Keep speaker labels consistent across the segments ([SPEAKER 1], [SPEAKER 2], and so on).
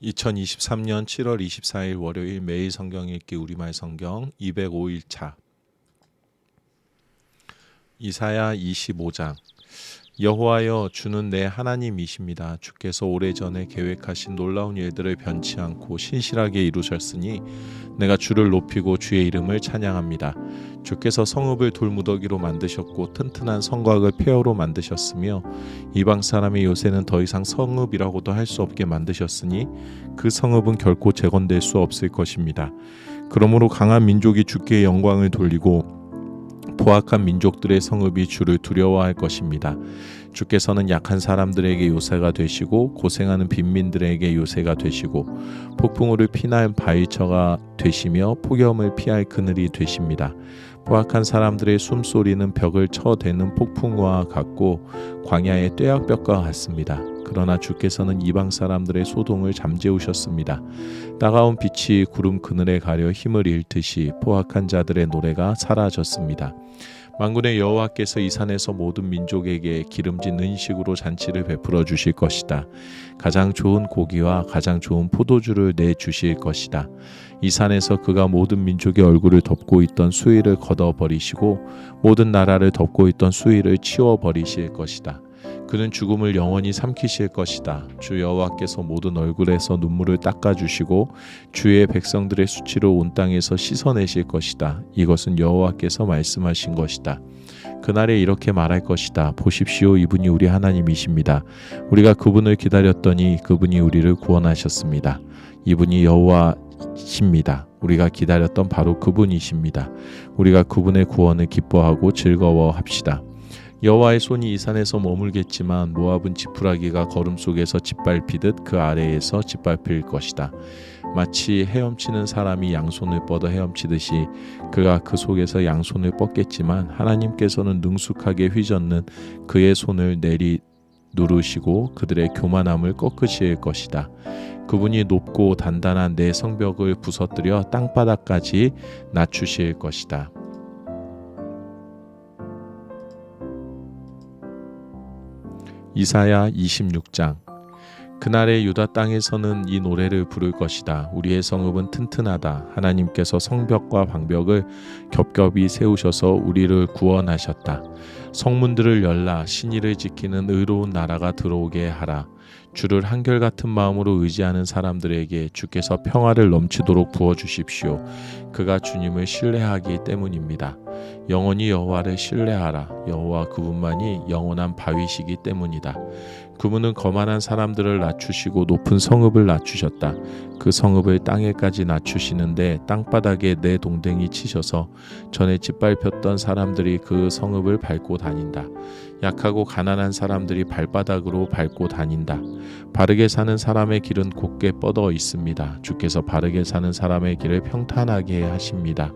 [SPEAKER 1] 2023년 7월 24일 월요일 매일 성경 읽기 우리말 성경 205일차 이사야 25장 여호와여 주는 내 하나님이십니다. 주께서 오래전에 계획하신 놀라운 일들을 변치 않고 신실하게 이루셨으니 내가 주를 높이고 주의 이름을 찬양합니다. 주께서 성읍을 돌무더기로 만드셨고 튼튼한 성곽을 폐허로 만드셨으며 이방 사람의 요새는 더 이상 성읍이라고도 할 수 없게 만드셨으니 그 성읍은 결코 재건될 수 없을 것입니다. 그러므로 강한 민족이 주께 영광을 돌리고 포악한 민족들의 성읍이 주를 두려워할 것입니다. 주께서는 약한 사람들에게 요새가 되시고 고생하는 빈민들에게 요새가 되시고 폭풍우를 피할 바위처가 되시며 폭염을 피할 그늘이 되십니다. 포악한 사람들의 숨소리는 벽을 쳐대는 폭풍우와 같고 광야의 뙤약볕과 같습니다. 그러나 주께서는 이방 사람들의 소동을 잠재우셨습니다. 따가운 빛이 구름 그늘에 가려 힘을 잃듯이 포악한 자들의 노래가 사라졌습니다. 만군의 여호와께서 이 산에서 모든 민족에게 기름진 은식으로 잔치를 베풀어 주실 것이다. 가장 좋은 고기와 가장 좋은 포도주를 내주실 것이다. 이 산에서 그가 모든 민족의 얼굴을 덮고 있던 수위를 걷어버리시고 모든 나라를 덮고 있던 수위를 치워버리실 것이다. 그는 죽음을 영원히 삼키실 것이다. 주 여호와께서 모든 얼굴에서 눈물을 닦아주시고 주의 백성들의 수치를 온 땅에서 씻어내실 것이다. 이것은 여호와께서 말씀하신 것이다. 그날에 이렇게 말할 것이다. 보십시오, 이분이 우리 하나님이십니다. 우리가 그분을 기다렸더니 그분이 우리를 구원하셨습니다. 이분이 여호와십니다. 우리가 기다렸던 바로 그분이십니다. 우리가 그분의 구원을 기뻐하고 즐거워합시다. 여호와의 손이 이 산에서 머물겠지만 모압은 지푸라기가 걸음 속에서 짓밟히듯 그 아래에서 짓밟힐 것이다. 마치 헤엄치는 사람이 양손을 뻗어 헤엄치듯이 그가 그 속에서 양손을 뻗겠지만 하나님께서는 능숙하게 휘젓는 그의 손을 누르시고 그들의 교만함을 꺾으실 것이다. 그분이 높고 단단한 내 성벽을 부서뜨려 땅바닥까지 낮추실 것이다. 이사야 26장 그날의 유다 땅에서는 이 노래를 부를 것이다. 우리의 성읍은 튼튼하다. 하나님께서 성벽과 방벽을 겹겹이 세우셔서 우리를 구원하셨다. 성문들을 열라. 신의를 지키는 의로운 나라가 들어오게 하라. 주를 한결같은 마음으로 의지하는 사람들에게 주께서 평화를 넘치도록 부어주십시오. 그가 주님을 신뢰하기 때문입니다. 영원히 여호와를 신뢰하라. 여호와 그분만이 영원한 바위시기 때문이다. 그분은 거만한 사람들을 낮추시고 높은 성읍을 낮추셨다. 그 성읍을 땅에까지 낮추시는데 땅바닥에 내 동댕이 치셔서 전에 짓밟혔던 사람들이 그 성읍을 밟고 다닌다. 약하고 가난한 사람들이 발바닥으로 밟고 다닌다. 바르게 사는 사람의 길은 곧게 뻗어 있습니다. 주께서 바르게 사는 사람의 길을 평탄하게 하십니다.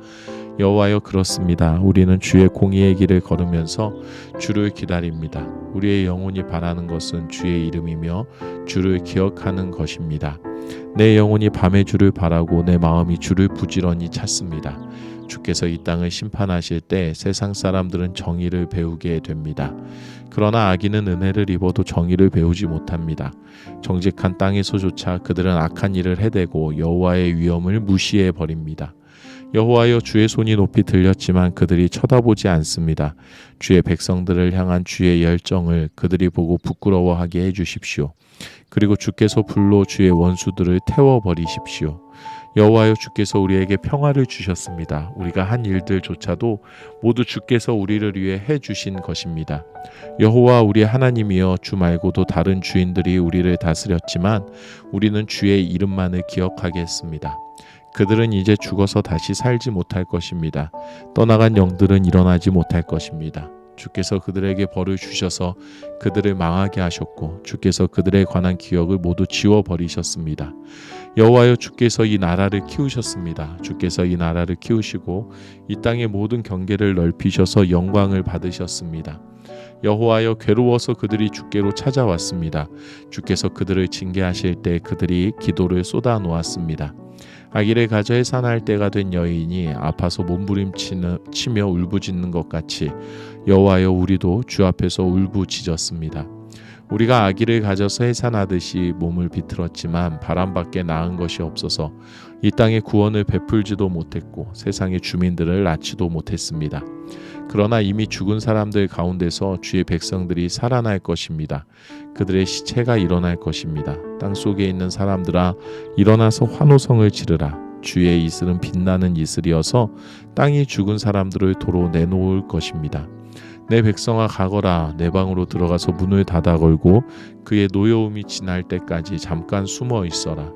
[SPEAKER 1] 여호와여 그렇습니다. 우리는 주의 공의의 길을 걸으면서 주를 기다립니다. 우리의 영혼이 바라는 것은 주의 이름이며 주를 기억하는 것입니다. 내 영혼이 밤에 주를 바라고 내 마음이 주를 부지런히 찾습니다. 주께서 이 땅을 심판하실 때 세상 사람들은 정의를 배우게 됩니다. 그러나 악인은 은혜를 입어도 정의를 배우지 못합니다. 정직한 땅에서조차 그들은 악한 일을 해대고 여호와의 위엄을 무시해 버립니다. 여호와여 주의 손이 높이 들렸지만 그들이 쳐다보지 않습니다. 주의 백성들을 향한 주의 열정을 그들이 보고 부끄러워하게 해주십시오. 그리고 주께서 불로 주의 원수들을 태워버리십시오. 여호와여 주께서 우리에게 평화를 주셨습니다. 우리가 한 일들조차도 모두 주께서 우리를 위해 해주신 것입니다. 여호와 우리의 하나님이여 주 말고도 다른 주인들이 우리를 다스렸지만 우리는 주의 이름만을 기억하겠습니다. 그들은 이제 죽어서 다시 살지 못할 것입니다. 떠나간 영들은 일어나지 못할 것입니다. 주께서 그들에게 벌을 주셔서 그들을 망하게 하셨고 주께서 그들에 관한 기억을 모두 지워버리셨습니다. 여호와여 주께서 이 나라를 키우셨습니다. 주께서 이 나라를 키우시고 이 땅의 모든 경계를 넓히셔서 영광을 받으셨습니다. 여호와여 괴로워서 그들이 주께로 찾아왔습니다. 주께서 그들을 징계하실 때 그들이 기도를 쏟아 놓았습니다. 아기를 가져 해산할 때가 된 여인이 아파서 몸부림치며 울부짖는 것 같이 여호와여 우리도 주 앞에서 울부짖었습니다. 우리가 아기를 가져서 해산하듯이 몸을 비틀었지만 바람밖에 나은 것이 없어서 이 땅에 구원을 베풀지도 못했고 세상의 주민들을 낳지도 못했습니다. 그러나 이미 죽은 사람들 가운데서 주의 백성들이 살아날 것입니다. 그들의 시체가 일어날 것입니다. 땅 속에 있는 사람들아, 일어나서 환호성을 지르라. 주의 이슬은 빛나는 이슬이어서 땅이 죽은 사람들을 도로 내놓을 것입니다. 내 백성아, 가거라. 내 방으로 들어가서 문을 닫아 걸고 그의 노여움이 지날 때까지 잠깐 숨어 있어라.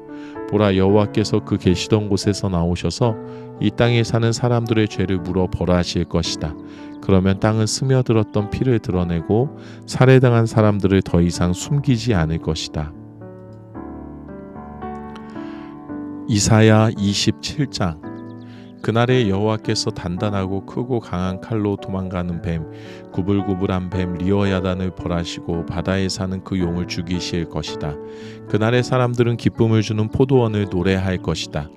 [SPEAKER 1] 보라, 여호와께서 그 계시던 곳에서 나오셔서 이 땅에 사는 사람들의 죄를 물어 벌하실 것이다. 그러면 땅은 스며들었던 피를 드러내고 살해당한 사람들을 더 이상 숨기지 않을 것이다. 이사야 27장. 그날에 여호와께서 단단하고 크고 강한 칼로 도망가는 뱀, 구불구불한 뱀 리어야단을 벌하시고 바다에 사는 그 용을 죽이실 것이다. 그날에 사람들은 기쁨을 주는 포도원을 노래할 것이다.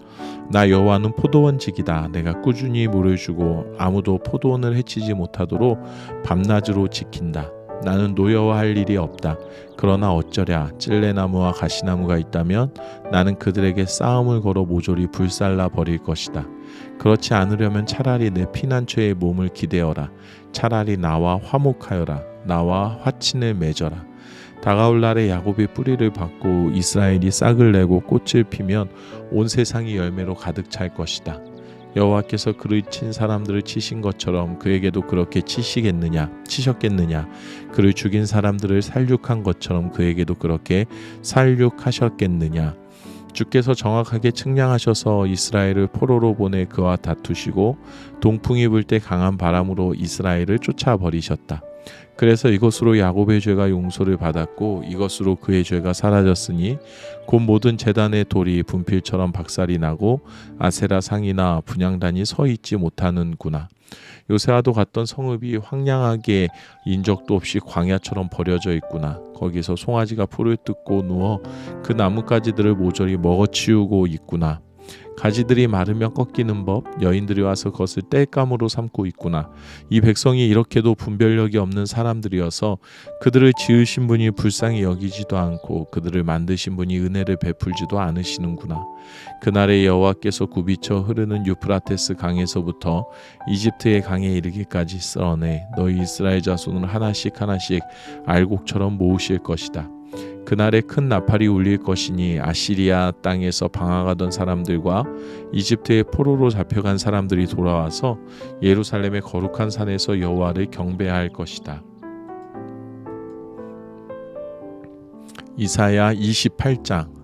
[SPEAKER 1] 나 여호와는 포도원직이다. 내가 꾸준히 물을 주고 아무도 포도원을 해치지 못하도록 밤낮으로 지킨다. 나는 노여워할 일이 없다. 그러나 어쩌랴, 찔레나무와 가시나무가 있다면 나는 그들에게 싸움을 걸어 모조리 불살라 버릴 것이다. 그렇지 않으려면 차라리 내 피난처의 몸을 기대어라. 차라리 나와 화목하여라. 나와 화친을 맺어라. 다가올 날에 야곱이 뿌리를 받고 이스라엘이 싹을 내고 꽃을 피면 온 세상이 열매로 가득 찰 것이다. 여호와께서 그를 친 사람들을 치신 것처럼 그에게도 그렇게 치셨겠느냐? 그를 죽인 사람들을 살육한 것처럼 그에게도 그렇게 살육하셨겠느냐? 주께서 정확하게 측량하셔서 이스라엘을 포로로 보내 그와 다투시고 동풍이 불 때 강한 바람으로 이스라엘을 쫓아버리셨다. 그래서 이것으로 야곱의 죄가 용서를 받았고 이것으로 그의 죄가 사라졌으니 곧 모든 제단의 돌이 분필처럼 박살이 나고 아세라 상이나 분향단이 서 있지 못하는구나. 요새와도 같던 성읍이 황량하게 인적도 없이 광야처럼 버려져 있구나. 거기서 송아지가 풀을 뜯고 누워 그 나뭇가지들을 모조리 먹어치우고 있구나. 가지들이 마르면 꺾이는 법, 여인들이 와서 그것을 땔감으로 삼고 있구나. 이 백성이 이렇게도 분별력이 없는 사람들이어서 그들을 지으신 분이 불쌍히 여기지도 않고 그들을 만드신 분이 은혜를 베풀지도 않으시는구나. 그날에 여호와께서 굽이쳐 흐르는 유프라테스 강에서부터 이집트의 강에 이르기까지 쓸어내 너희 이스라엘 자손을 하나씩 알곡처럼 모으실 것이다. 그날에 큰 나팔이 울릴 것이니 아시리아 땅에서 방황하던 사람들과 이집트의 포로로 잡혀간 사람들이 돌아와서 예루살렘의 거룩한 산에서 여호와를 경배할 것이다. 이사야 28장.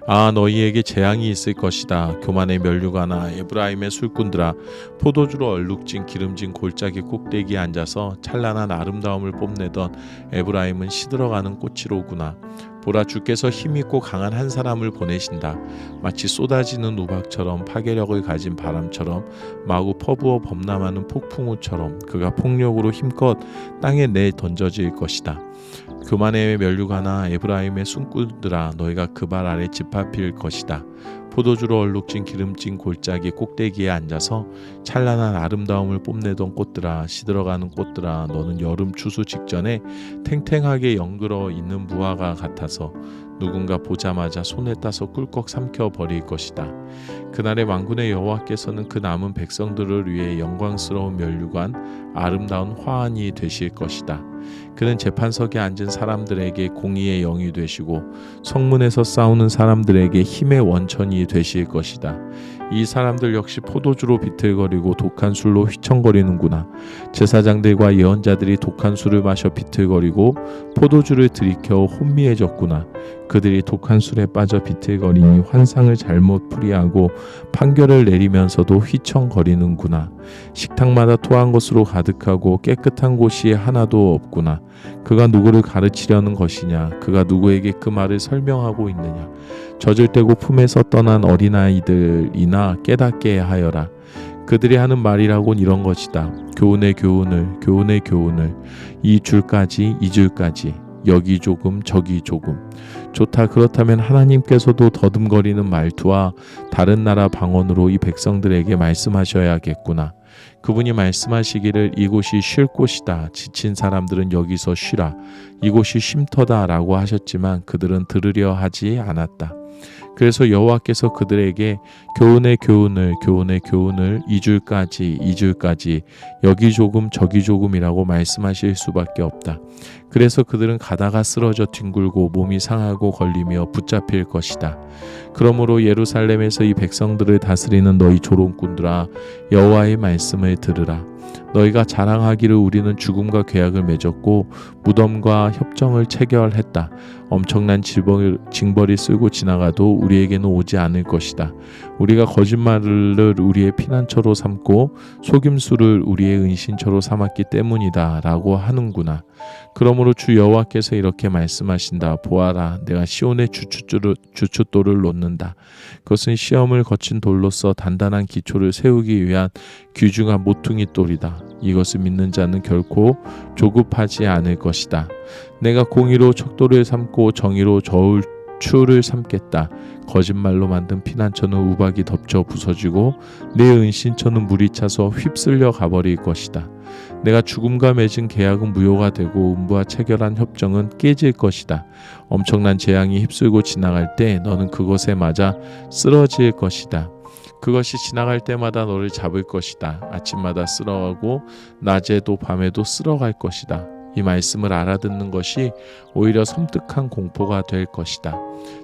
[SPEAKER 1] 아, 너희에게 재앙이 있을 것이다. 교만의 면류관아, 에브라임의 술꾼들아, 포도주로 얼룩진 기름진 골짜기 꼭대기에 앉아서 찬란한 아름다움을 뽐내던 에브라임은 시들어가는 꽃이로구나. 보라, 주께서 힘있고 강한 한 사람을 보내신다. 마치 쏟아지는 우박처럼 파괴력을 가진 바람처럼 마구 퍼부어 범람하는 폭풍우처럼 그가 폭력으로 힘껏 땅에 내던져질 것이다. 교만의 면류관아, 에브라임의 숨꾼들아, 너희가 그 발 아래 짓밟힐 것이다. 포도주로 얼룩진 기름진 골짜기 꼭대기에 앉아서 찬란한 아름다움을 뽐내던 꽃들아, 시들어가는 꽃들아, 너는 여름 추수 직전에 탱탱하게 연그러 있는 무화과 같아서 누군가 보자마자 손에 따서 꿀꺽 삼켜 버릴 것이다. 그날에 만군의 여호와께서는 그 남은 백성들을 위해 영광스러운 면류관, 아름다운 화환이 되실 것이다. 그는 재판석에 앉은 사람들에게 공의의 영이 되시고 성문에서 싸우는 사람들에게 힘의 원천이 되실 것이다. 이 사람들 역시 포도주로 비틀거리고 독한 술로 휘청거리는구나. 제사장들과 예언자들이 독한 술을 마셔 비틀거리고 포도주를 들이켜 혼미해졌구나. 그들이 독한 술에 빠져 비틀거리니 환상을 잘못 풀이하고 판결을 내리면서도 휘청거리는구나. 식탁마다 토한 것으로 가득하고 깨끗한 곳이 하나도 없구나. 그가 누구를 가르치려는 것이냐? 그가 누구에게 그 말을 설명하고 있느냐? 젖을 떼고 품에서 떠난 어린아이들이나 깨닫게 하여라. 그들이 하는 말이라곤 이런 것이다. 교훈의 교훈을 이 줄까지 이 줄까지 여기 조금 저기 조금. 좋다. 그렇다면 하나님께서도 더듬거리는 말투와 다른 나라 방언으로 이 백성들에게 말씀하셔야겠구나. 그분이 말씀하시기를 이곳이 쉴 곳이다. 지친 사람들은 여기서 쉬라. 이곳이 쉼터다 라고 하셨지만 그들은 들으려 하지 않았다. 그래서 여호와께서 그들에게 교훈의 교훈을 2줄까지 여기 조금 저기 조금이라고 말씀하실 수밖에 없다. 그래서 그들은 가다가 쓰러져 뒹굴고 몸이 상하고 걸리며 붙잡힐 것이다. 그러므로 예루살렘에서 이 백성들을 다스리는 너희 조롱꾼들아, 여호와의 말씀을 들으라. 너희가 자랑하기를 우리는 죽음과 계약을 맺었고 무덤과 협정을 체결했다. 엄청난 징벌이 쓸고 지나가도 우리에게는 오지 않을 것이다. 우리가 거짓말을 우리의 피난처로 삼고 속임수를 우리의 은신처로 삼았기 때문이다 라고 하는구나. 그러므로 주 여호와께서 이렇게 말씀하신다. 보아라, 내가 시온의 주춧돌을 놓는다. 그것은 시험을 거친 돌로서 단단한 기초를 세우기 위한 귀중한 모퉁이 돌이다. 이것을 믿는 자는 결코 조급하지 않을 것이다. 내가 공의로 척도를 삼고 정의로 추를 삼겠다. 거짓말로 만든 피난처는 우박이 덮쳐 부서지고 내 은신처는 물이 차서 휩쓸려 가버릴 것이다. 내가 죽음과 맺은 계약은 무효가 되고 음부와 체결한 협정은 깨질 것이다. 엄청난 재앙이 휩쓸고 지나갈 때 너는 그것에 맞아 쓰러질 것이다. 그것이 지나갈 때마다 너를 잡을 것이다. 아침마다 쓸어가고 낮에도 밤에도 쓸어갈 것이다. 이 말씀을 알아듣는 것이 오히려 섬뜩한 공포가 될 것이다.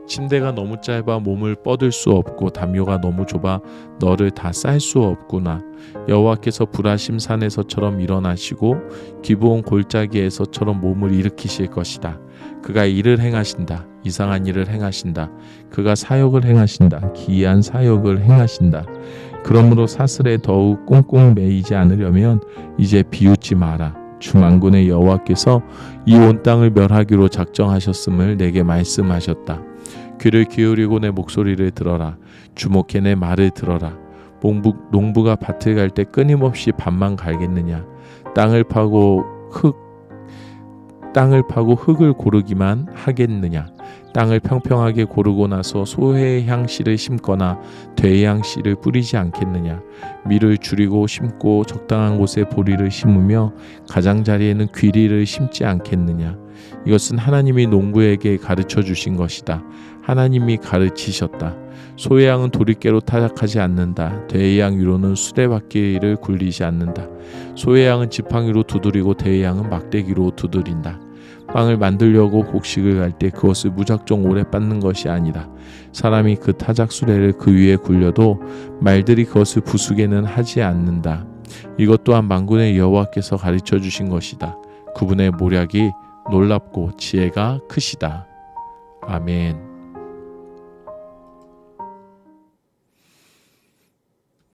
[SPEAKER 1] 침대가 너무 짧아 몸을 뻗을 수 없고 담요가 너무 좁아 너를 다 쌀 수 없구나. 여호와께서 불하심 산에서처럼 일어나시고 기브온 골짜기에서처럼 몸을 일으키실 것이다. 그가 일을 행하신다. 이상한 일을 행하신다. 그가 사역을 행하신다. 기이한 사역을 행하신다. 그러므로 사슬에 더욱 꽁꽁 매이지 않으려면 이제 비웃지 마라. 주 만군의 여호와께서 이 온 땅을 멸하기로 작정하셨음을 내게 말씀하셨다. 귀를 기울이고 내 목소리를 들어라. 주목해 내 말을 들어라. 농부가 밭을 갈 때 끊임없이 밭만 갈겠느냐? 땅을 파고 흙을 고르기만 하겠느냐? 땅을 평평하게 고르고 나서 소해향 씨를 심거나 돼향 씨를 뿌리지 않겠느냐? 밀을 줄이고 심고 적당한 곳에 보리를 심으며 가장자리에는 귀리를 심지 않겠느냐? 이것은 하나님이 농부에게 가르쳐 주신 것이다. 하나님이 가르치셨다. 소해향은 도리깨로 타작하지 않는다. 돼향 위로는 수레바퀴를 굴리지 않는다. 소해향은 지팡이로 두드리고 돼향은 막대기로 두드린다. 빵을 만들려고 곡식을 갈 때 그것을 무작정 오래 빻는 것이 아니다. 사람이 그 타작 수레를 그 위에 굴려도 말들이 그것을 부수게는 하지 않는다. 이것 또한 만군의 여호와께서 가르쳐 주신 것이다. 그분의 모략이 놀랍고 지혜가 크시다. 아멘.